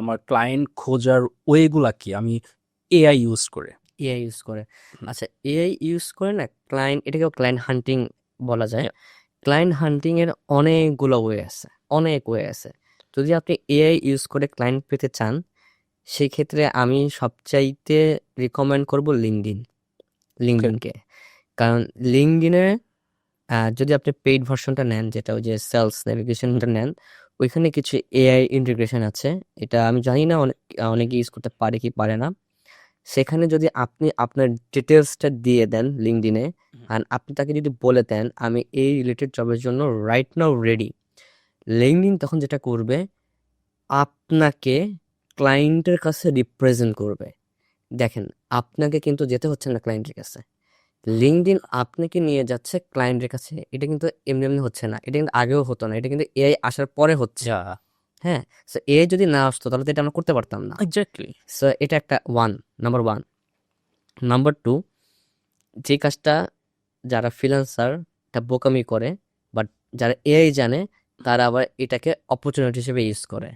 আমার ক্লায়েন্ট খোঁজার ওয়েগুলা কি? আমি এআই ইউজ করে। এআই ইউজ করে। হুম। আচ্ছা, এআই ইউজ করে না এটাকেও ক্লায়েন্ট হান্টিং বলা যায়। ক্লায়েন্ট হান্টিং এর অনেকগুলো ওয়ে আছে, অনেক ওয়ে আছে। যদি আপনি এআই ইউজ করে ক্লায়েন্ট পেতে চান, সেই ক্ষেত্রে আমি সবচাইতে রিকমেন্ড করব ওকে। লিঙ্কডইনকে। কারণ লিঙ্কডইনে যদি আপনি পেইড ভার্সনটা নেন, যেটা ওই যে সেলস নেভিগেশনটা নেন, ওইখানে কিছু এআই ইন্টিগ্রেশন আছে। এটা আমি জানি না অনেকে ইউজ করতে পারে কি পারে না। সেখানে যদি আপনি আপনার ডিটেলসটা দিয়ে দেন লিঙ্কডইনে, অ্যান্ড আপনি তাকে যদি বলে দেন আমি এই রিলেটেড জবের জন্য রাইট নাও রেডি, লিঙ্কডইন তখন যেটা করবে, আপনাকে ক্লায়েন্টের কাছে রিপ্রেজেন্ট করবে। দেখেন, আপনাকে কিন্তু যেতে হচ্ছে না ক্লায়েন্টের কাছে, লিঙ্কডইন আপনাকে নিয়ে যাচ্ছে ক্লায়েন্টের কাছে। এটা কিন্তু এমনি এমনি হচ্ছে না, এটা কিন্তু আগেও হতো না, এটা কিন্তু এআই আসার পরে হচ্ছে। যা হ্যাঁ, সো এআই যদি না আসতো তাহলে তো এটা আমরা করতে পারতাম না। এক্স্যাক্টলি। সো এটা একটা নাম্বার ওয়ান। নাম্বার টু, যে কাজটা যারা ফ্রিল্যান্সার এটা বোকামি করে, বাট যারা এআই জানে তারা আবার এটাকে অপরচুনিটি হিসেবে ইউজ করে।